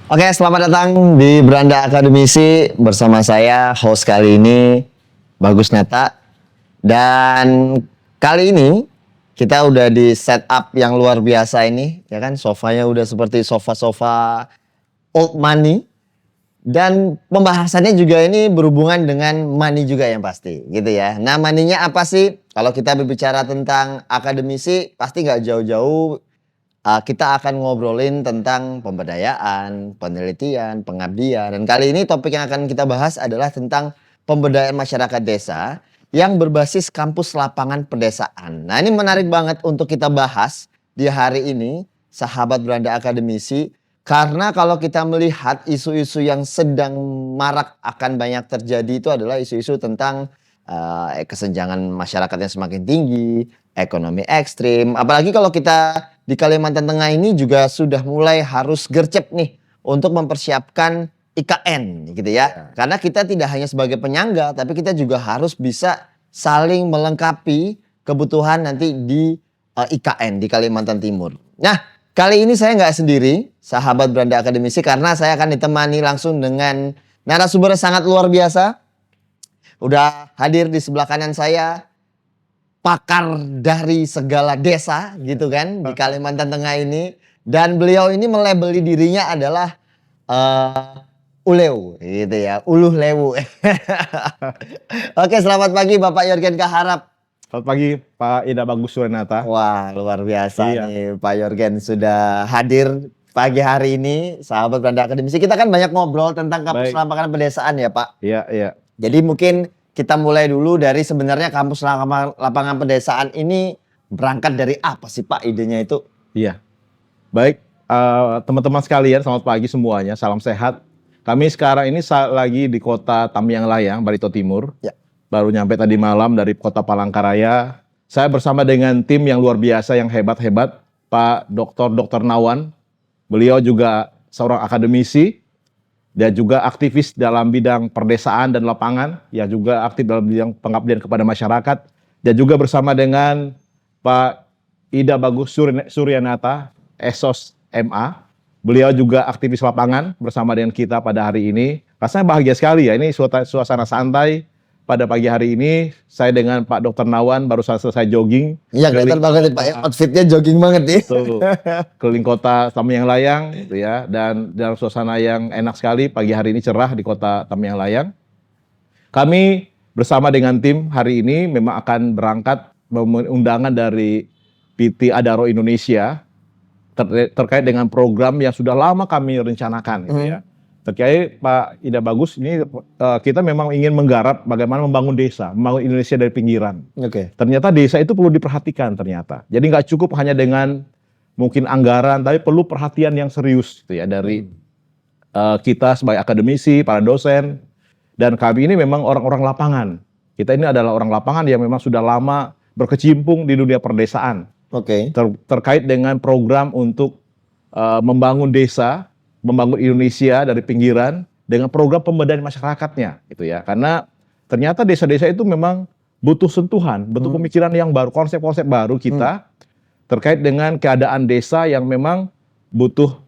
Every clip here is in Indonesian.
Oke, selamat datang di Beranda Akademisi bersama saya host kali ini Bagus Neta. Dan kali ini kita udah di setup yang luar biasa ini, ya kan? Sofanya udah seperti sofa-sofa old money dan pembahasannya juga ini berhubungan dengan money juga yang pasti, gitu ya. Nah, money-nya apa sih? Kalau kita berbicara tentang akademisi, pasti nggak jauh-jauh kita akan ngobrolin tentang pemberdayaan, penelitian, pengabdian. Dan kali ini topik yang akan kita bahas adalah tentang pemberdayaan masyarakat desa yang berbasis kampus lapangan pedesaan. Nah, ini menarik banget untuk kita bahas di hari ini, sahabat Beranda Akademisi. Karena kalau kita melihat isu-isu yang sedang marak akan banyak terjadi itu adalah isu-isu tentang kesenjangan masyarakat yang semakin tinggi, ekonomi ekstrim. Apalagi kalau kita di Kalimantan Tengah ini juga sudah mulai harus gercep nih untuk mempersiapkan IKN gitu ya. Karena kita tidak hanya sebagai penyangga, tapi kita juga harus bisa saling melengkapi kebutuhan nanti di IKN di Kalimantan Timur. Nah, kali ini saya nggak sendiri, sahabat Beranda Akademisi, karena saya akan ditemani langsung dengan narasumber yang sangat luar biasa. Udah hadir di sebelah kanan saya, pakar dari segala desa gitu kan di Kalimantan Tengah ini. Dan beliau ini melabeli dirinya adalah Uleu gitu ya, Uluh Lewu. Oke, selamat pagi Bapak Yorgen Kaharap. Selamat pagi Pak Ida Bagus Surenata. Wah, luar biasa Iya. nih Pak Yorgen sudah hadir pagi hari ini. Sahabat Beranda Akademisi, kita kan banyak ngobrol tentang kampus Baik. lapangan pedesaan ya Pak. Iya, iya. Jadi mungkin kita mulai dulu dari sebenarnya kampus lapangan pedesaan ini berangkat dari apa sih Pak idenya itu? Iya. Baik, teman-teman sekalian, selamat pagi semuanya. Salam sehat. Kami sekarang ini lagi di kota Tamiang Layang, Barito Timur. Ya. Baru nyampe tadi malam dari kota Palangkaraya. Saya bersama dengan tim yang luar biasa, yang hebat-hebat. Pak Dr. Nawan. Beliau juga seorang akademisi. Dia juga aktivis dalam bidang perdesaan dan lapangan. Dia juga aktif dalam bidang pengabdian kepada masyarakat. Dan juga bersama dengan Pak Ida Bagus Suryanata, Esos MA. Beliau juga aktivis lapangan bersama dengan kita pada hari ini. Rasanya bahagia sekali ya, ini suasana santai. Pada pagi hari ini, saya dengan Pak Dr. Nawan baru selesai jogging. Iya, kelihatan banget nih Pak, outfitnya jogging banget nih. Tuh, keliling kota Tamiang Layang gitu ya, dan dalam suasana yang enak sekali. Pagi hari ini cerah di kota Tamiang Layang. Kami bersama dengan tim hari ini memang akan berangkat undangan dari PT Adaro Indonesia terkait dengan program yang sudah lama kami rencanakan gitu ya. Terkait Pak Ida Bagus ini kita memang ingin menggarap bagaimana membangun desa, membangun Indonesia dari pinggiran. Oke. Ternyata desa itu perlu diperhatikan ternyata. Jadi nggak cukup hanya dengan mungkin anggaran, tapi perlu perhatian yang serius gitu ya dari kita sebagai akademisi, para dosen, dan kami ini memang orang-orang lapangan. Kita ini adalah orang lapangan yang memang sudah lama berkecimpung di dunia perdesaan. Oke. Terkait dengan program untuk membangun desa, membangun Indonesia dari pinggiran dengan program pemberdayaan masyarakatnya gitu ya. Karena ternyata desa-desa itu memang butuh sentuhan, butuh pemikiran yang baru, konsep-konsep baru kita terkait dengan keadaan desa yang memang butuh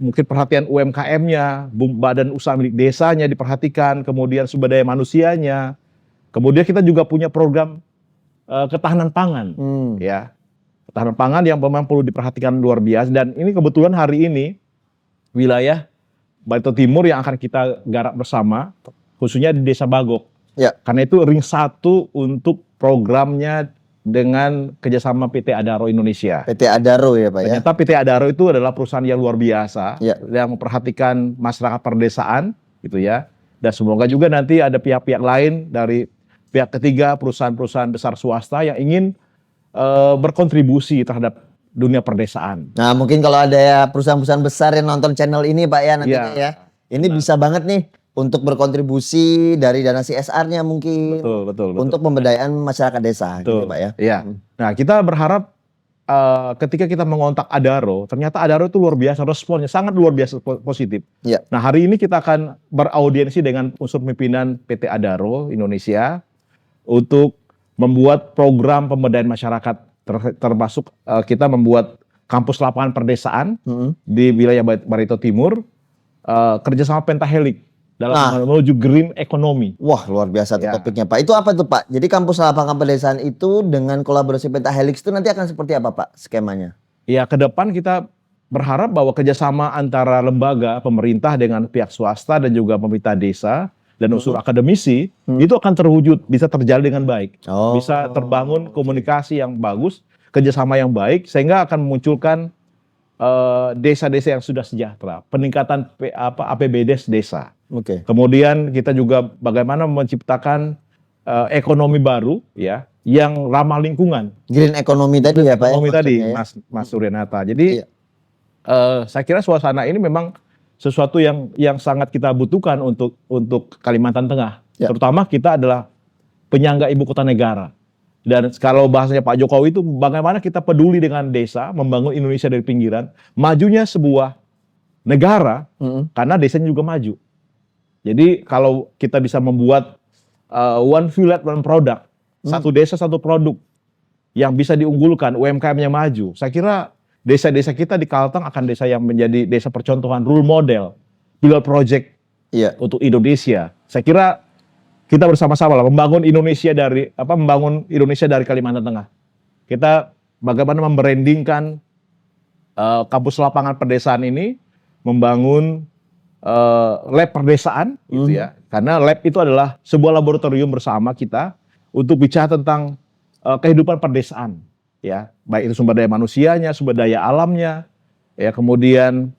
mungkin perhatian UMKM-nya, badan usaha milik desanya diperhatikan, kemudian sumber daya manusianya. Kemudian kita juga punya program ketahanan pangan ya. Ketahanan pangan yang memang perlu diperhatikan luar biasa, dan ini kebetulan hari ini wilayah Barito Timur yang akan kita garap bersama, khususnya di Desa Bagok. Ya. Karena itu ring 1 untuk programnya dengan kerjasama PT Adaro Indonesia. PT Adaro ya Pak ya. Ternyata PT Adaro itu adalah perusahaan yang luar biasa, Ya. yang memperhatikan masyarakat perdesaan gitu ya. Dan semoga juga nanti ada pihak-pihak lain dari pihak ketiga, perusahaan-perusahaan besar swasta yang ingin berkontribusi terhadap dunia perdesaan. Nah, mungkin kalau ada ya perusahaan-perusahaan besar yang nonton channel ini Pak ya nantinya Ya. ya. Ini bisa banget nih untuk berkontribusi dari dana CSR-nya mungkin. Betul. Untuk pemberdayaan masyarakat desa gitu Pak ya. Iya. Nah, kita berharap ketika kita mengontak Adaro, ternyata Adaro itu luar biasa, responnya sangat luar biasa positif. Iya. Nah, hari ini kita akan beraudiensi dengan unsur pimpinan PT Adaro Indonesia untuk membuat program pemberdayaan masyarakat, termasuk kita membuat kampus lapangan perdesaan di wilayah Barito Timur. kerjasama pentahelik dalam Nah. menuju green economy. Wah, luar biasa tuh Ya. topiknya, Pak. Itu apa tuh, Pak? Jadi kampus lapangan pedesaan itu dengan kolaborasi Pentahelix itu nanti akan seperti apa, Pak, skemanya? Ya, ke depan kita berharap bahwa kerjasama antara lembaga pemerintah dengan pihak swasta dan juga pemerintah desa dan unsur akademisi itu akan terwujud, bisa terjalin dengan baik, Oh. bisa terbangun komunikasi yang bagus, kerjasama yang baik, sehingga akan memunculkan desa-desa yang sudah sejahtera, peningkatan APBD desa. Oke. Kemudian kita juga bagaimana menciptakan ekonomi baru ya yang ramah lingkungan. Green economy tadi ya, Pak. Ekonomi tadi, maksudnya ya? Mas Suryanata. Jadi Iya. saya kira suasana ini memang sesuatu yang sangat kita butuhkan untuk Kalimantan Tengah. Ya. Terutama kita adalah penyangga ibu kota negara. Dan kalau bahasanya Pak Jokowi itu bagaimana kita peduli dengan desa, membangun Indonesia dari pinggiran, majunya sebuah negara karena desanya juga maju. Jadi kalau kita bisa membuat one village one product, satu desa satu produk yang bisa diunggulkan, UMKM-nya maju. Saya kira desa-desa kita di Kalteng akan desa yang menjadi desa percontohan, role model, pilot project Iya. untuk Indonesia. Saya kira kita bersama-sama lah membangun Indonesia dari Kalimantan Tengah. Kita bagaimana membrandingkan kampus lapangan pedesaan ini, membangun lab perdesaan gitu ya. Karena lab itu adalah sebuah laboratorium bersama kita untuk bicara tentang kehidupan perdesaan ya. Baik itu sumber daya manusianya, sumber daya alamnya, ya kemudian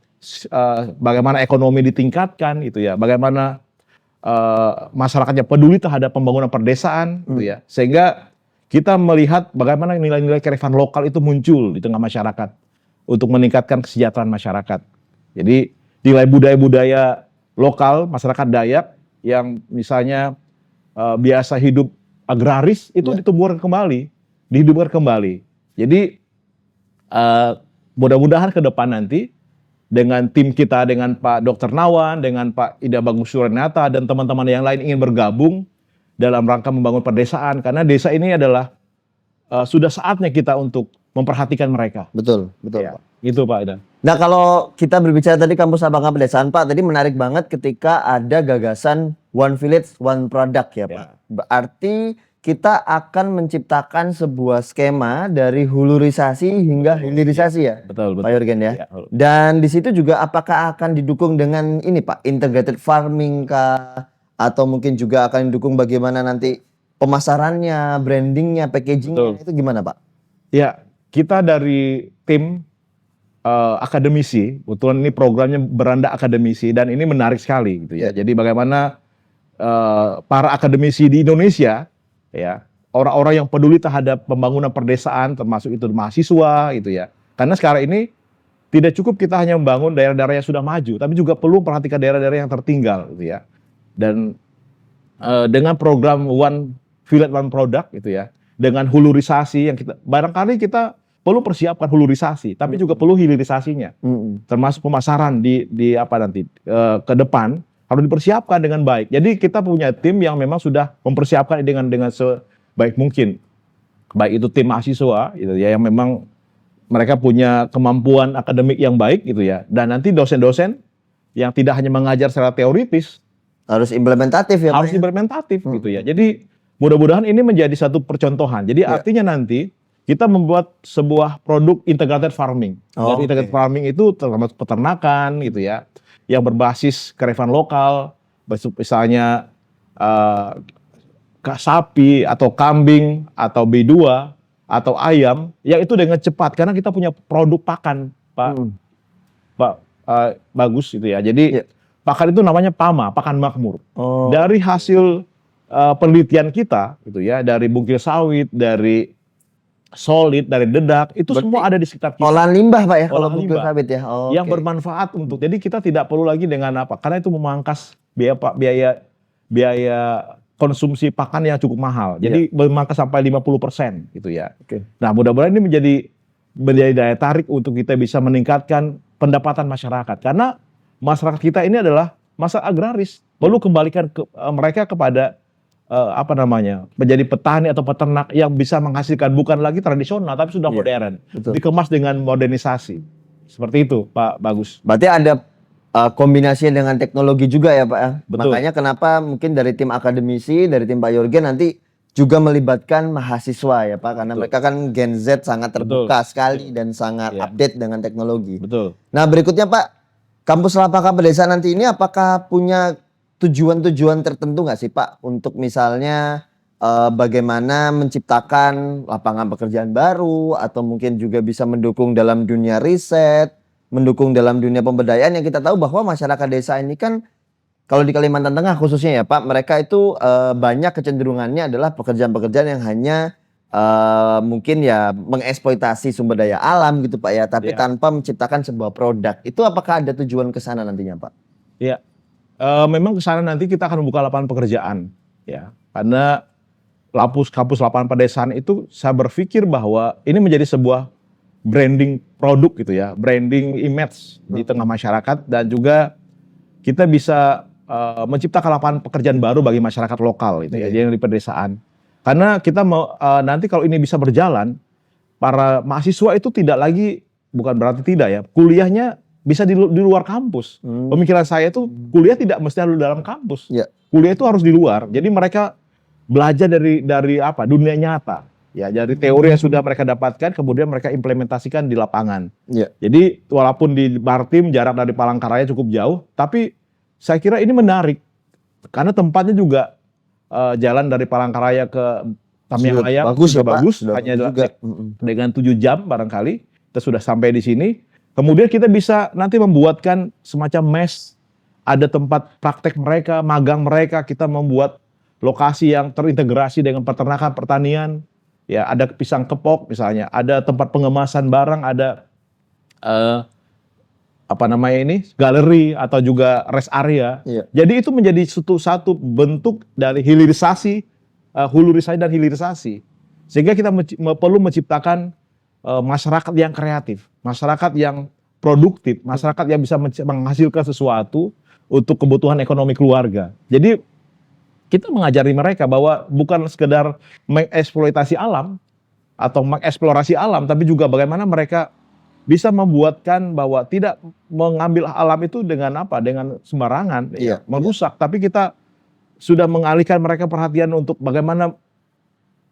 bagaimana ekonomi ditingkatkan gitu ya. Bagaimana masyarakatnya peduli terhadap pembangunan perdesaan gitu ya. Sehingga kita melihat bagaimana nilai-nilai kearifan lokal itu muncul di tengah masyarakat untuk meningkatkan kesejahteraan masyarakat. Jadi nilai budaya-budaya lokal masyarakat Dayak yang misalnya biasa hidup agraris itu dihidupkan kembali. Jadi mudah-mudahan ke depan nanti dengan tim kita, dengan Pak Dr. Nawan, dengan Pak Ida Bagus Suryanata dan teman-teman yang lain ingin bergabung dalam rangka membangun perdesaan karena desa ini adalah sudah saatnya kita untuk memperhatikan mereka. Betul, betul, Ya, Pak. gitu Pak Ida. Nah, kalau kita berbicara tadi kampus lapangan pedesaan, Pak, tadi menarik banget ketika ada gagasan one village one product ya, Pak. Berarti kita akan menciptakan sebuah skema dari hulurisasi hingga hilirisasi ya, Betul, Pak Jurgen ya. Ya, betul. Dan di situ juga apakah akan didukung dengan ini, Pak, integrated farming kah? Atau mungkin juga akan didukung bagaimana nanti pemasarannya, brandingnya, packagingnya, Betul. itu gimana, Pak? Ya, kita dari tim akademisi, kebetulan ini programnya beranda akademisi dan ini menarik sekali gitu ya. Jadi bagaimana para akademisi di Indonesia ya, orang-orang yang peduli terhadap pembangunan perdesaan termasuk itu mahasiswa gitu ya. Karena sekarang ini tidak cukup kita hanya membangun daerah-daerah yang sudah maju, tapi juga perlu perhatikan daerah-daerah yang tertinggal gitu ya. Dan dengan program One Village One Product gitu ya, dengan hulurisasi yang barangkali kita perlu persiapkan hulurisasi, tapi juga perlu hilirisasinya, termasuk pemasaran di apa nanti ke depan harus dipersiapkan dengan baik. Jadi kita punya tim yang memang sudah mempersiapkan dengan sebaik mungkin, baik itu tim mahasiswa gitu ya, yang memang mereka punya kemampuan akademik yang baik gitu ya, dan nanti dosen-dosen yang tidak hanya mengajar secara teoritis, Harus implementatif ya, Pak. harus implementatif gitu ya. Jadi mudah-mudahan ini menjadi satu percontohan. Jadi artinya nanti kita membuat sebuah produk integrated farming. Oh, Dari integrated farming itu termasuk peternakan gitu ya, yang berbasis kearifan lokal, misalnya sapi atau kambing atau B2 atau ayam, yang itu dengan cepat karena kita punya produk pakan, Pak Bagus gitu ya. Jadi pakan itu namanya PAMA, pakan makmur. Oh. Dari hasil penelitian kita gitu ya, dari bungkil sawit, dari solid, dari dedak, itu Berarti semua ada di sekitar kita. Olahan limbah, Pak ya, kalau Olahan bungkil limbah. sawit ya. Oh, Yang bermanfaat untuk. Jadi kita tidak perlu lagi dengan apa? Karena itu memangkas biaya konsumsi pakan yang cukup mahal. Jadi memangkas sampai 50% gitu ya. Oke. Nah, mudah-mudahan ini menjadi daya tarik untuk kita bisa meningkatkan pendapatan masyarakat. Karena masyarakat kita ini adalah masyarakat agraris. Perlu kembalikan mereka kepada menjadi petani atau peternak yang bisa menghasilkan bukan lagi tradisional tapi sudah modern, betul. dikemas dengan modernisasi. Seperti itu, Pak Bagus. Berarti ada kombinasinya dengan teknologi juga ya Pak ya. Betul. Makanya kenapa mungkin dari tim akademisi, dari tim Pak Yorgen nanti juga melibatkan mahasiswa ya Pak, karena Betul. mereka kan Gen Z sangat terbuka sekali dan sangat Iya. update dengan teknologi. Betul. Nah berikutnya Pak, kampus Lapaka Pedesaan nanti ini apakah punya tujuan-tujuan tertentu nggak sih Pak untuk misalnya bagaimana menciptakan lapangan pekerjaan baru atau mungkin juga bisa mendukung dalam dunia riset, mendukung dalam dunia pemberdayaan yang kita tahu bahwa masyarakat desa ini kan kalau di Kalimantan Tengah khususnya ya Pak, mereka itu banyak kecenderungannya adalah pekerjaan-pekerjaan yang hanya mungkin ya mengeksploitasi sumber daya alam gitu Pak ya, tapi Iya. tanpa menciptakan sebuah produk. Itu apakah ada tujuan ke sana nantinya Pak? Iya. Memang ke sana nanti kita akan membuka lapangan pekerjaan ya. Karena kampus lapangan pedesaan itu saya berpikir bahwa ini menjadi sebuah branding produk gitu ya, branding image di tengah masyarakat dan juga kita bisa menciptakan lapangan pekerjaan baru bagi masyarakat lokal gitu ya, yang di pedesaan. Karena kita mau nanti kalau ini bisa berjalan, para mahasiswa itu tidak lagi, bukan berarti tidak ya, kuliahnya bisa di luar kampus. Pemikiran saya itu kuliah tidak mesti harus dalam kampus. Iya. Kuliah itu harus di luar. Jadi mereka belajar dari apa? Dunia nyata. Ya, dari teori yang sudah mereka dapatkan kemudian mereka implementasikan di lapangan. Iya. Jadi walaupun di Bartim jarak dari Palangkaraya cukup jauh, tapi saya kira ini menarik karena tempatnya juga jalan dari Palangkaraya ke Tamiang Bagus ya Pak. bagus, Sudah hanya bagus juga. dengan 7 jam barangkali kita sudah sampai di sini. Kemudian kita bisa nanti membuatkan semacam mes, ada tempat praktek mereka, magang mereka, kita membuat lokasi yang terintegrasi dengan peternakan, pertanian. Ya, ada pisang kepok misalnya, ada tempat pengemasan barang, ada galeri atau juga rest area. Iya. Jadi itu menjadi satu bentuk dari hilirisasi, hulurisasi dan hilirisasi. Sehingga kita perlu menciptakan masyarakat yang kreatif, masyarakat yang produktif, masyarakat yang bisa menghasilkan sesuatu untuk kebutuhan ekonomi keluarga. Jadi kita mengajari mereka bahwa bukan sekedar mengeksploitasi alam atau mengeksplorasi alam, tapi juga bagaimana mereka bisa membuatkan bahwa tidak mengambil alam itu dengan sembarangan, Iya, merusak. Tapi kita sudah mengalihkan mereka perhatian untuk bagaimana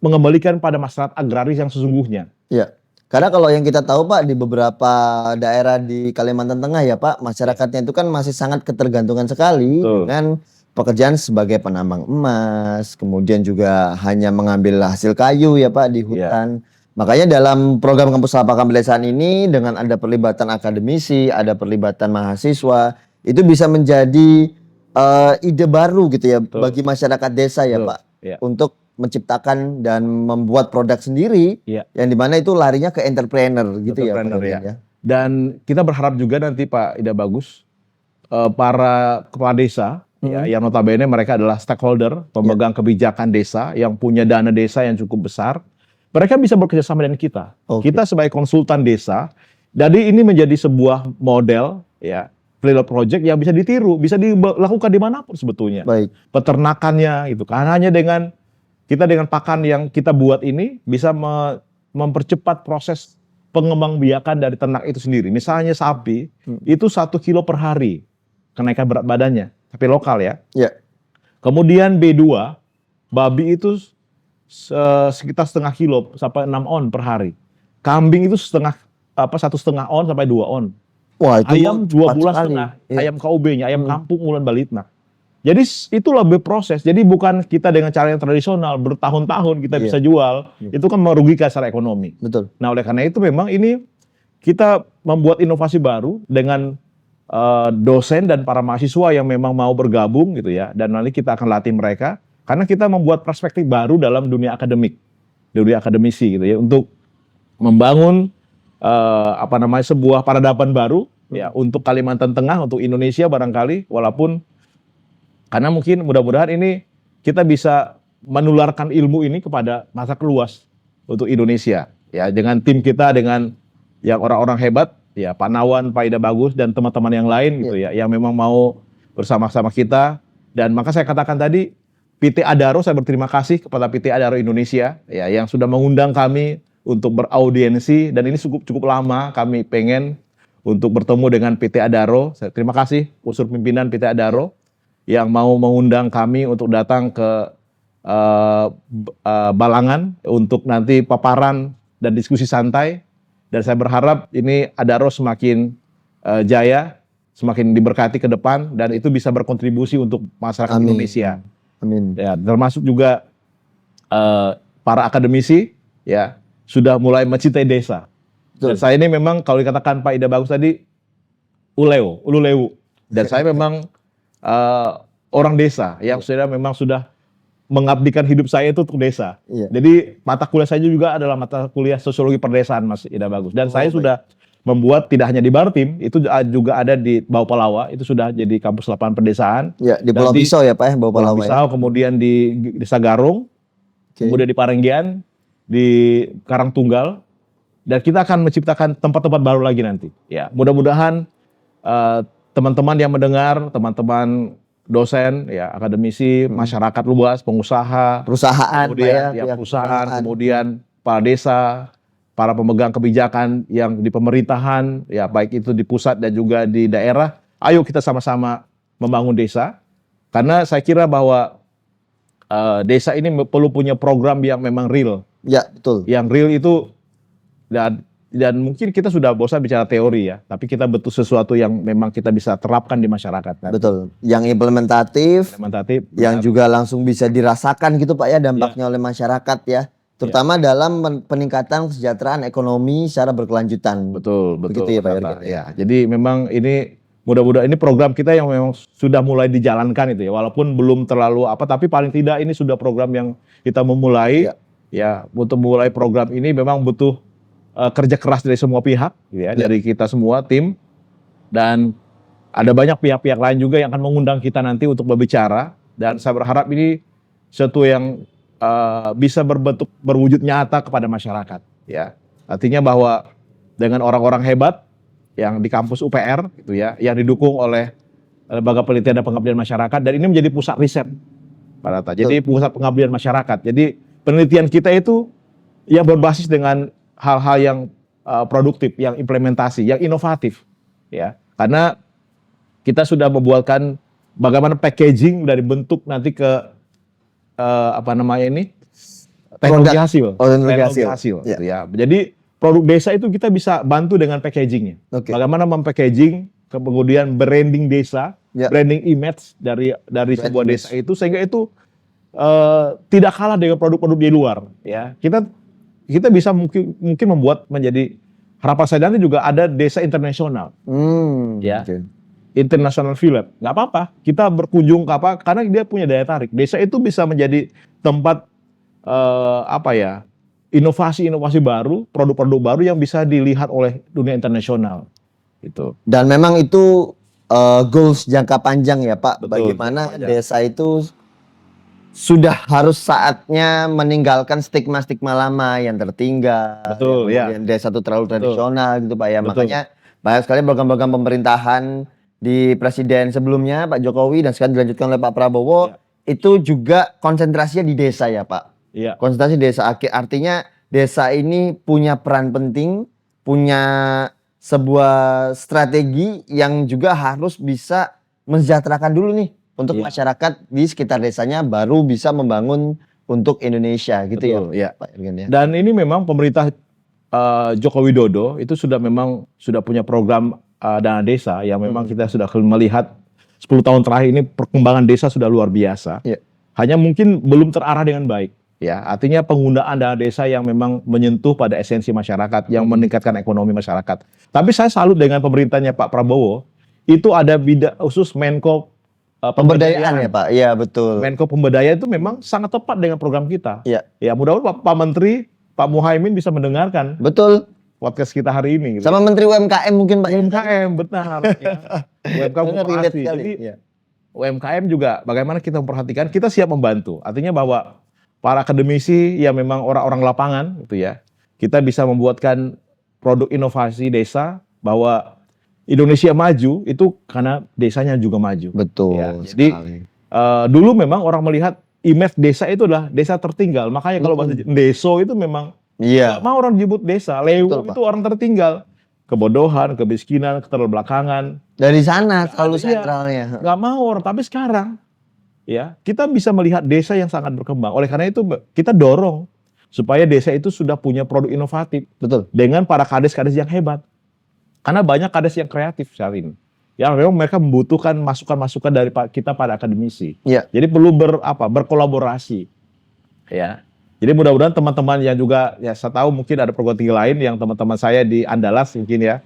mengembalikan pada masyarakat agraris yang sesungguhnya. Iya. Karena kalau yang kita tahu Pak di beberapa daerah di Kalimantan Tengah ya Pak, masyarakatnya itu kan masih sangat ketergantungan sekali dengan pekerjaan sebagai penambang emas, kemudian juga hanya mengambil hasil kayu ya Pak di hutan. Makanya dalam program Kampus Lapaka Pedesaan ini dengan ada perlibatan akademisi, ada perlibatan mahasiswa, itu bisa menjadi ide baru gitu ya bagi masyarakat desa ya Pak, untuk menciptakan dan membuat produk sendiri yang dimana itu larinya ke entrepreneur gitu ya Pak ya. Dan kita berharap juga nanti Pak Ida Bagus, para kepala desa ya, yang notabene mereka adalah stakeholder, pemegang kebijakan desa yang punya dana desa yang cukup besar, mereka bisa bekerjasama dengan kita. Kita sebagai konsultan desa, jadi ini menjadi sebuah model ya, pilot project yang bisa ditiru, bisa dilakukan dimanapun sebetulnya. Baik. Peternakannya itu kan hanya dengan pakan yang kita buat ini bisa mempercepat proses pengembangbiakan dari ternak itu sendiri. Misalnya sapi itu 1 kilo per hari kenaikan berat badannya, tapi lokal ya. Iya. Kemudian B2, babi itu sekitar 0,5 kilo sampai 6 on per hari. Kambing itu 1,5 on sampai 2 on. Wah, itu Ayam 2 bulan setengah, ayam KUB-nya, ayam kampung Ulan Balitna. Jadi itu lebih proses. Jadi bukan kita dengan cara yang tradisional bertahun-tahun kita bisa jual. Itu kan merugikan secara ekonomi. Betul. Nah, oleh karena itu memang ini kita membuat inovasi baru dengan dosen dan para mahasiswa yang memang mau bergabung gitu ya. Dan nanti kita akan latih mereka karena kita membuat perspektif baru dalam dunia akademik, dunia akademisi gitu ya, untuk membangun sebuah peradaban baru ya untuk Kalimantan Tengah, untuk Indonesia barangkali, walaupun karena mungkin mudah-mudahan ini kita bisa menularkan ilmu ini kepada masyarakat luas untuk Indonesia ya, dengan tim kita, dengan yang orang-orang hebat ya, Pak Nawan, Pak Ida Bagus dan teman-teman yang lain gitu ya, yang memang mau bersama-sama kita. Dan maka saya katakan tadi PT Adaro, saya berterima kasih kepada PT Adaro Indonesia ya, yang sudah mengundang kami untuk beraudiensi, dan ini cukup lama kami pengen untuk bertemu dengan PT Adaro. Terima kasih unsur pimpinan PT Adaro yang mau mengundang kami untuk datang ke Balangan untuk nanti paparan dan diskusi santai. Dan saya berharap ini Adaro semakin jaya, semakin diberkati ke depan, dan itu bisa berkontribusi untuk masyarakat Amin. Indonesia. Amin. Ya, termasuk juga para akademisi ya sudah mulai mencintai desa. Dan Betul. saya ini memang kalau dikatakan Pak Ida Bagus tadi Ululewu. Dan saya memang orang desa yang memang sudah mengabdikan hidup saya itu untuk desa. Iya. Jadi mata kuliah saya juga adalah mata kuliah sosiologi perdesaan, Mas Ida Bagus. Dan saya sudah membuat tidak hanya di Bartim, itu juga ada di Bau Palawa, itu sudah jadi kampus lapangan pedesaan. Ya, di Dan Pulau Pisau ya Pak ya, Bau Pulau Palawa ya. Pisau, kemudian di Desa Garung, Oke. kemudian di Parenggian, di Karangtunggal, dan kita akan menciptakan tempat-tempat baru lagi nanti. Ya, mudah-mudahan teman-teman yang mendengar, teman-teman dosen, ya akademisi, masyarakat luas, pengusaha, Perusahaan Pak kemudian ya, pihak perusahaan, kemudian para desa, para pemegang kebijakan yang di pemerintahan, ya baik itu di pusat dan juga di daerah. Ayo kita sama-sama membangun desa, karena saya kira bahwa desa ini perlu punya program yang memang real. Ya, betul. Yang real itu dan mungkin kita sudah bosan bicara teori ya, tapi kita butuh sesuatu yang memang kita bisa terapkan di masyarakat. Kan? Betul. Yang implementatif, yang juga langsung bisa dirasakan gitu Pak ya dampaknya oleh masyarakat ya. Terutama dalam peningkatan kesejahteraan ekonomi secara berkelanjutan. Betul. Begitu ya Pak Jurgen. Ya, jadi memang ini mudah-mudahan ini program kita yang memang sudah mulai dijalankan itu ya, walaupun belum terlalu tapi paling tidak ini sudah program yang kita memulai. Ya, untuk mulai program ini memang butuh kerja keras dari semua pihak, gitu ya, dari kita semua tim, dan ada banyak pihak-pihak lain juga yang akan mengundang kita nanti untuk berbicara, dan saya berharap ini sesuatu yang bisa berwujud nyata kepada masyarakat, ya. Artinya bahwa dengan orang-orang hebat yang di kampus UPR, gitu ya, yang didukung oleh Lembaga Penelitian dan Pengabdian Masyarakat, dan ini menjadi pusat riset, Pak Rata. Jadi pusat pengabdian masyarakat. Jadi penelitian kita itu yang berbasis dengan hal-hal yang produktif, yang implementasi, yang inovatif, ya. Karena kita sudah membuatkan bagaimana packaging dari bentuk nanti ke teknologi hasil, teknologi hasil, gitu ya. Jadi produk desa itu kita bisa bantu dengan packagingnya. Bagaimana mempackaging, kemudian branding desa, branding image dari sebuah desa itu, sehingga itu tidak kalah dengan produk-produk di luar, ya. Kita bisa mungkin membuat menjadi, harapan saya nanti juga ada desa internasional, ya, international village, nggak apa-apa, kita berkunjung ke karena dia punya daya tarik. Desa itu bisa menjadi tempat inovasi-inovasi baru, produk-produk baru yang bisa dilihat oleh dunia internasional, gitu. Dan memang itu goals jangka panjang ya Pak. Bagaimana desa itu sudah harus saatnya meninggalkan stigma-stigma lama yang tertinggal. Betul, kemudian desa itu terlalu tradisional gitu Pak ya. Betul. Makanya banyak sekali program-program pemerintahan di presiden sebelumnya Pak Jokowi dan sekarang dilanjutkan oleh Pak Prabowo, itu juga konsentrasinya di desa ya Pak. Konsentrasi desa, artinya desa ini punya peran penting, punya sebuah strategi yang juga harus bisa mensejahterakan dulu nih untuk masyarakat di sekitar desanya, baru bisa membangun untuk Indonesia gitu. Betul, ya Pak Jurgen ya. Dan ini memang pemerintah Joko Widodo itu sudah punya program dana desa yang memang kita sudah melihat 10 tahun terakhir ini perkembangan desa sudah luar biasa. Hanya mungkin belum terarah dengan baik. Ya, artinya penggunaan dana desa yang memang menyentuh pada esensi masyarakat, yang meningkatkan ekonomi masyarakat. Tapi saya salut dengan pemerintahnya Pak Prabowo, itu ada bidang khusus Menko pemberdayaan ya Pak. Iya betul. Menko Pemberdayaan itu memang sangat tepat dengan program kita. Ya mudah-mudahan Pak Menteri, Pak Muhaimin bisa mendengarkan. Betul. Podcast kita hari ini. Gitu. Sama Menteri UMKM mungkin Pak. UMKM, benar. UMKM koperasi. Jadi UMKM juga bagaimana kita memperhatikan, kita siap membantu. Artinya bahwa para akademisi yang memang orang-orang lapangan gitu ya, kita bisa membuatkan produk inovasi desa, bahwa Indonesia maju itu karena desanya juga maju. Betul. Ya, jadi dulu memang orang melihat image desa itu adalah desa tertinggal. Makanya kalau bahasa deso itu memang mau orang nyebut desa. Lewu itu orang tertinggal. kebodohan, kemiskinan, keterbelakangan. Dari sana selalu Iya. sentralnya. Nggak mau, tapi sekarang ya kita bisa melihat desa yang sangat berkembang. Oleh karena itu kita dorong supaya desa itu sudah punya produk inovatif Betul. dengan para kades-kades yang hebat. Karena banyak kades yang kreatif saat ini. Yang memang mereka membutuhkan masukan-masukan dari kita pada akademisi. Iya. Jadi perlu berkolaborasi. Ya. Jadi mudah-mudahan teman-teman yang juga, ya saya tahu mungkin ada perguruan tinggi lain yang teman-teman saya di Andalas mungkin ya,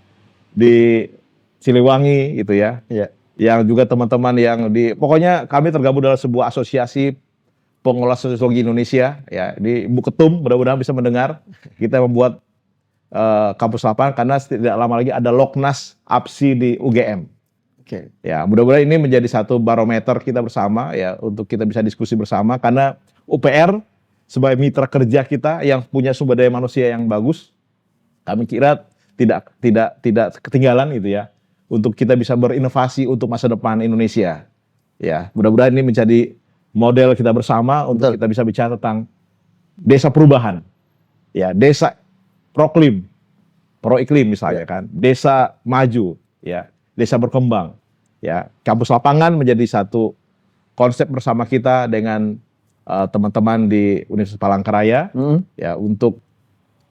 di Siliwangi gitu ya. Iya. Yang juga teman-teman yang pokoknya kami tergabung dalam sebuah asosiasi pengelola sosiologi Indonesia ya, di Bu Ketum, mudah-mudahan bisa mendengar. Kita membuat kampus lapangan karena tidak lama lagi ada Loknas APSI di UGM. Oke. Ya, mudah-mudahan ini menjadi satu barometer kita bersama ya untuk kita bisa diskusi bersama, karena UPR sebagai mitra kerja kita yang punya sumber daya manusia yang bagus, kami kira tidak ketinggalan gitu ya untuk kita bisa berinovasi untuk masa depan Indonesia. Ya, mudah-mudahan ini menjadi model kita bersama untuk kita bisa bicara tentang desa perubahan. Ya, desa proklim, pro iklim misalnya kan, desa maju, ya, desa berkembang. Ya, kampus lapangan menjadi satu konsep bersama kita dengan teman-teman di Universitas Palangkaraya ya untuk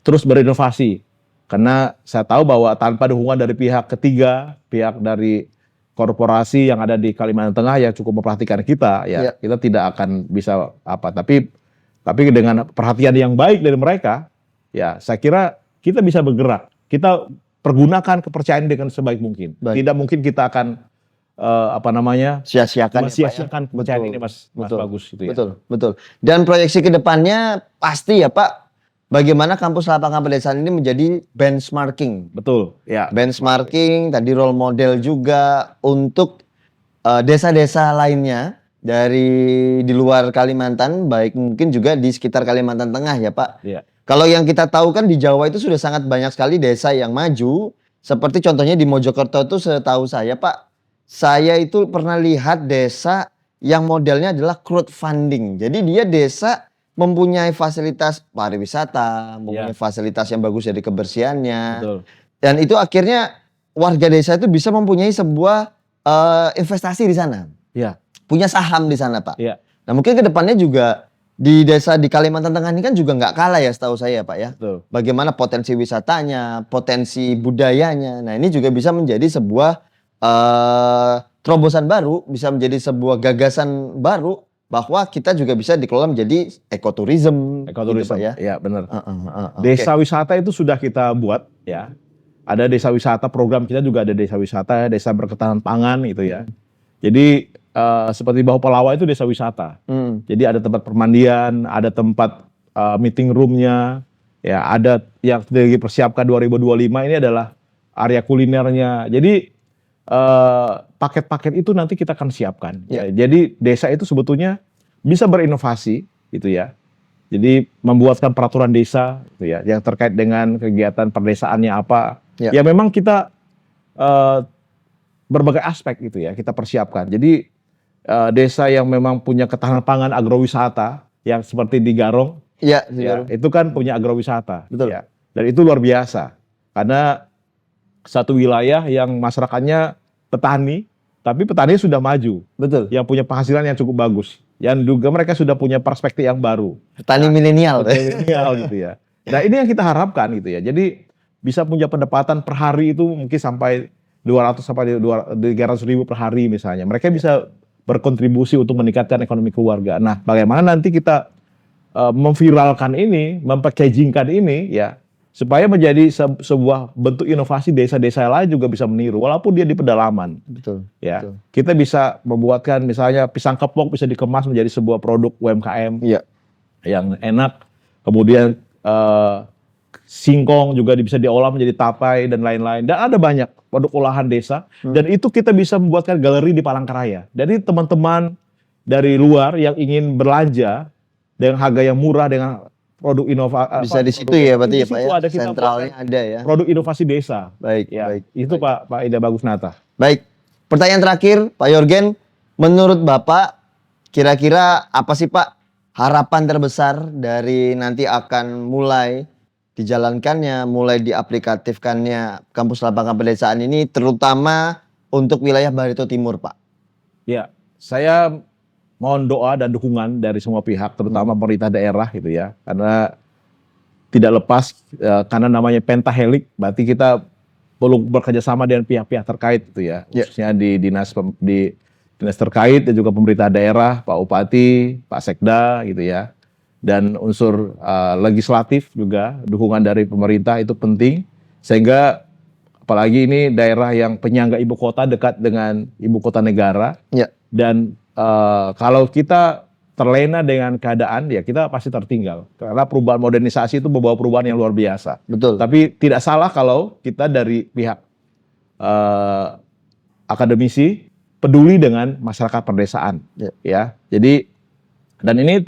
terus berinovasi. Karena saya tahu bahwa tanpa dukungan dari pihak ketiga, pihak dari korporasi yang ada di Kalimantan Tengah yang cukup memperhatikan kita, ya kita tidak akan bisa apa. Tapi dengan perhatian yang baik dari mereka, ya saya kira kita bisa bergerak. Kita pergunakan kepercayaan dengan sebaik mungkin. Tidak mungkin kita akan sia-siakan kepercayaan ini, Mas Bagus gitu ya. Betul. Dan proyeksi ke depannya pasti ya Pak, bagaimana kampus lapangan pedesaan ini menjadi benchmarking. Betul, ya. Benchmarking, tadi role model juga untuk desa-desa lainnya dari di luar Kalimantan, baik mungkin juga di sekitar Kalimantan Tengah ya Pak. Iya. Kalau yang kita tahu kan di Jawa itu sudah sangat banyak sekali desa yang maju, seperti contohnya di Mojokerto itu setahu saya Pak, saya itu pernah lihat desa yang modelnya adalah crowdfunding. Jadi dia desa mempunyai fasilitas pariwisata, mempunyai fasilitas yang bagus dari kebersihannya. Betul. Dan itu akhirnya warga desa itu bisa mempunyai sebuah investasi di sana. Iya. Punya saham di sana, Pak. Iya. Nah, mungkin ke depannya juga di desa di Kalimantan Tengah ini kan juga nggak kalah ya setahu saya, Pak ya. Betul. Bagaimana potensi wisatanya, potensi budayanya. Nah, ini juga bisa menjadi sebuah terobosan baru, bisa menjadi sebuah gagasan baru bahwa kita juga bisa dikelola menjadi ekoturism. Ekoturism, gitu, Pak, ya. Iya benar. Okay. Desa wisata itu sudah kita buat ya. Ada desa wisata, program kita juga ada desa wisata, desa berketahanan pangan gitu ya. Jadi seperti Bahu Pelawa itu desa wisata. Jadi ada tempat permandian, ada tempat meeting roomnya, ya ada yang dipersiapkan 2025 ini adalah area kulinernya. Jadi paket-paket itu nanti kita akan siapkan. Ya. Jadi desa itu sebetulnya bisa berinovasi, gitu ya. Jadi membuatkan peraturan desa, gitu ya, yang terkait dengan kegiatan perdesaannya apa. Ya memang kita berbagai aspek gitu ya kita persiapkan. Jadi desa yang memang punya ketahanan pangan agrowisata, yang seperti di Garong, ya, itu kan punya agrowisata. Betul. Ya. Dan itu luar biasa karena satu wilayah yang masyarakatnya petani, tapi petani sudah maju. Betul. Yang punya penghasilan yang cukup bagus. Yang juga mereka sudah punya perspektif yang baru. Petani milenial. Milenial gitu ya. Nah ini yang kita harapkan gitu ya. Jadi bisa punya pendapatan per hari itu mungkin sampai 200 sampai 300 ribu per hari misalnya. Mereka bisa berkontribusi untuk meningkatkan ekonomi keluarga. Nah bagaimana nanti kita memviralkan ini, mempackagingkan ini ya, supaya menjadi sebuah bentuk inovasi desa-desa lain juga bisa meniru walaupun dia di pedalaman. Betul. Ya. Betul. Kita bisa membuatkan misalnya pisang kepok bisa dikemas menjadi sebuah produk UMKM yang enak. Kemudian singkong juga bisa diolah menjadi tapai dan lain-lain. Dan ada banyak produk olahan desa dan itu kita bisa membuatkan galeri di Palangkaraya. Jadi teman-teman dari luar yang ingin belanja dengan harga yang murah dengan produk inovasi bisa di situ ya berarti ya Pak ya. Ada kita sentralnya ada ya. Produk inovasi desa. Baik, ya, baik. Itu baik. Pak Ida Bagusnata. Baik. Pertanyaan terakhir Pak Yorgen, menurut Bapak kira-kira apa sih Pak harapan terbesar dari nanti akan mulai dijalankannya, mulai diaplikatifkannya kampus lapangan pedesaan ini terutama untuk wilayah Barito Timur, Pak? Ya, saya mohon doa dan dukungan dari semua pihak, terutama pemerintah daerah gitu ya, karena tidak lepas karena namanya pentahelik, berarti kita perlu bekerja sama dengan pihak-pihak terkait gitu ya, khususnya di dinas terkait dan juga pemerintah daerah, Pak Bupati, Pak Sekda gitu ya, dan unsur legislatif juga dukungan dari pemerintah itu penting, sehingga apalagi ini daerah yang penyangga ibu kota dekat dengan ibu kota negara, dan kalau kita terlena dengan keadaan ya kita pasti tertinggal karena perubahan modernisasi itu membawa perubahan yang luar biasa. Betul. Tapi tidak salah kalau kita dari pihak akademisi peduli dengan masyarakat perdesaan, ya. Jadi dan ini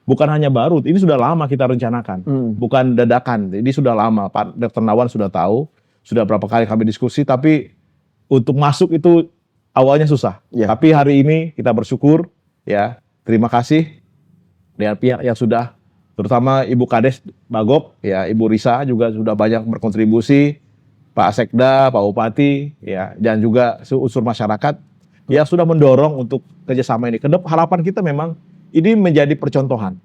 bukan hanya baru, ini sudah lama kita rencanakan, bukan dadakan. Jadi sudah lama, Pak Dr. Nawan sudah tahu, sudah berapa kali kami diskusi, tapi untuk masuk itu awalnya susah. Tapi hari ini kita bersyukur, ya. Terima kasih dengan pihak yang sudah, terutama Ibu Kades Bagop, ya, Ibu Risa juga sudah banyak berkontribusi, Pak Sekda, Pak Bupati, ya, dan juga unsur masyarakat yang sudah mendorong untuk kerjasama ini. Harapan kita memang ini menjadi percontohan,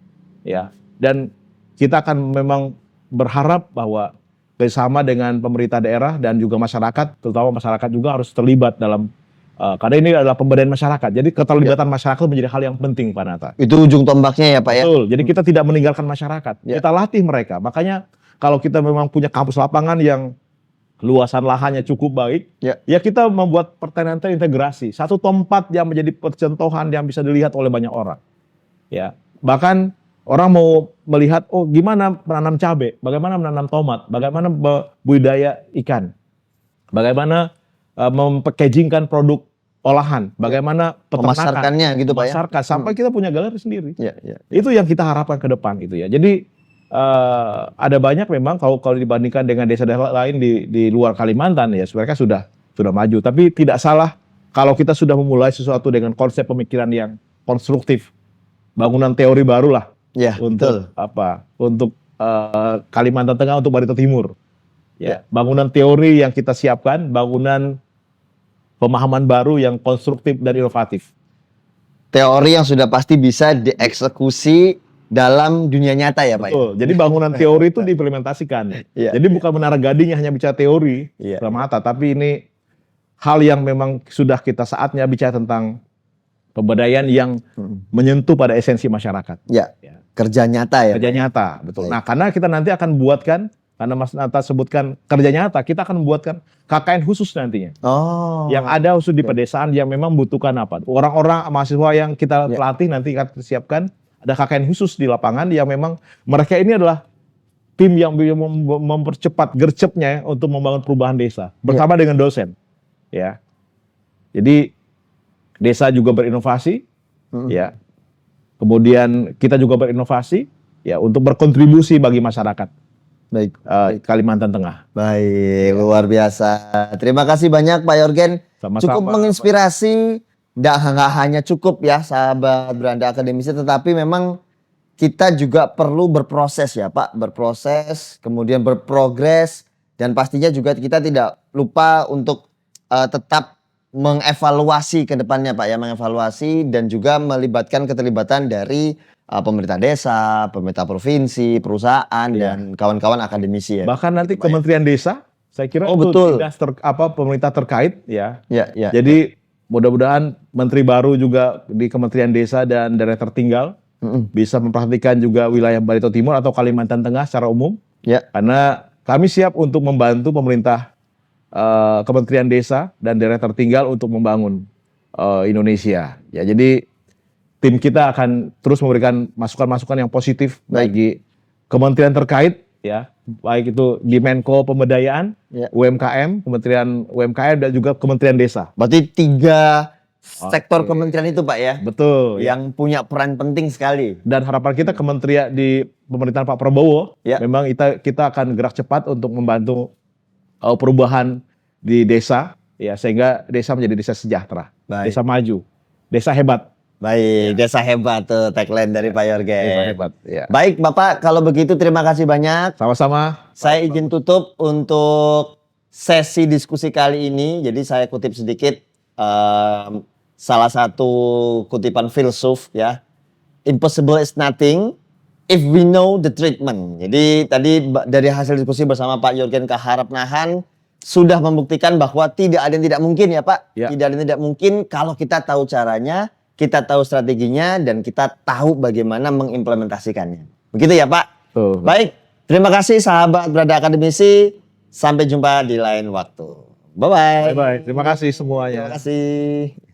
ya, dan kita akan memang berharap bahwa kerjasama dengan pemerintah daerah dan juga masyarakat, terutama masyarakat juga harus terlibat dalam karena ini adalah pemberdayaan masyarakat. Jadi keterlibatan masyarakat menjadi hal yang penting, Pak Nata. Itu ujung tombaknya ya, Pak, ya? Betul. Jadi kita tidak meninggalkan masyarakat. Kita latih mereka. Makanya kalau kita memang punya kampus lapangan yang luasan lahannya cukup baik, ya kita membuat pertanian terintegrasi. Satu tempat yang menjadi percontohan yang bisa dilihat oleh banyak orang. Ya, bahkan orang mau melihat, oh gimana menanam cabai, bagaimana menanam tomat, bagaimana budidaya ikan, bagaimana mempackagingkan produk olahan, bagaimana peternakan, memasarkannya gitu, Pak, ya? Sampai kita punya galeri sendiri. Itu yang kita harapkan ke depan itu ya. Jadi ada banyak memang kalau dibandingkan dengan desa-desa lain di luar Kalimantan ya, mereka sudah maju. Tapi tidak salah kalau kita sudah memulai sesuatu dengan konsep pemikiran yang konstruktif, bangunan teori baru lah untuk untuk Kalimantan Tengah, untuk Barito Timur. Ya, bangunan teori yang kita siapkan, bangunan pemahaman baru yang konstruktif dan inovatif. Teori yang sudah pasti bisa dieksekusi dalam dunia nyata ya, Pak? Betul. Jadi bangunan teori itu diimplementasikan. Jadi bukan Menara Gading yang hanya bicara teori semata, tapi ini hal yang memang sudah kita saatnya bicara tentang pemberdayaan yang menyentuh pada esensi masyarakat. Kerja nyata ya. Kerja nyata, betul. Nah, karena kita nanti akan buatkan, karena Mas Nata sebutkan kerja nyata, kita akan membuatkan KKN khusus nantinya. Yang ada khusus di pedesaan yang memang membutuhkan apa. Orang-orang mahasiswa yang kita latih nanti akan siapkan, ada KKN khusus di lapangan yang memang mereka ini adalah tim yang mempercepat gercepnya untuk membangun perubahan desa bersama dengan dosen. Ya. Jadi desa juga berinovasi, ya. Kemudian kita juga berinovasi, ya, untuk berkontribusi bagi masyarakat. Baik. Kalimantan Tengah. Baik, luar biasa. Terima kasih banyak Pak Yorgen. Sama-sama. Cukup menginspirasi. Nggak hanya cukup ya sahabat Beranda Akademisi, tetapi memang kita juga perlu berproses ya Pak. Berproses, kemudian berprogres, dan pastinya juga kita tidak lupa untuk tetap mengevaluasi ke depannya Pak ya. Mengevaluasi dan juga melibatkan keterlibatan dari pemerintah desa, pemerintah provinsi, perusahaan, dan kawan-kawan akademisi ya. Bahkan nanti Kementerian Desa, saya kira itu dinas pemerintah terkait ya. Jadi mudah-mudahan menteri baru juga di Kementerian Desa dan daerah tertinggal bisa memperhatikan juga wilayah Barito Timur atau Kalimantan Tengah secara umum. Karena kami siap untuk membantu pemerintah Kementerian Desa dan daerah tertinggal untuk membangun Indonesia. Ya, jadi tim kita akan terus memberikan masukan-masukan yang positif bagi kementerian terkait, ya, baik itu di Menko Pemberdayaan, UMKM, Kementerian UMKM, dan juga Kementerian Desa. Berarti 3 sektor kementerian itu Pak ya? Betul. Yang punya peran penting sekali. Dan harapan kita kementerian di pemerintahan Pak Prabowo, memang kita akan gerak cepat untuk membantu perubahan di desa, ya, sehingga desa menjadi desa sejahtera, desa maju, desa hebat. Baik, desa hebat tuh tagline dari Pak Yorgen. Desa hebat. Ya. Baik Bapak, kalau begitu terima kasih banyak. Sama-sama. Saya izin tutup untuk sesi diskusi kali ini. Jadi saya kutip sedikit salah satu kutipan filsuf ya. Impossible is nothing if we know the treatment. Jadi tadi dari hasil diskusi bersama Pak Yorgen Kaharap Nahan sudah membuktikan bahwa tidak ada yang tidak mungkin ya Pak. Ya. Tidak ada yang tidak mungkin kalau kita tahu caranya, kita tahu strateginya, dan kita tahu bagaimana mengimplementasikannya. Begitu ya Pak? Tuh. Baik, terima kasih sahabat Beranda Akademisi. Sampai jumpa di lain waktu. Bye-bye. Bye-bye. Terima kasih semuanya. Terima kasih.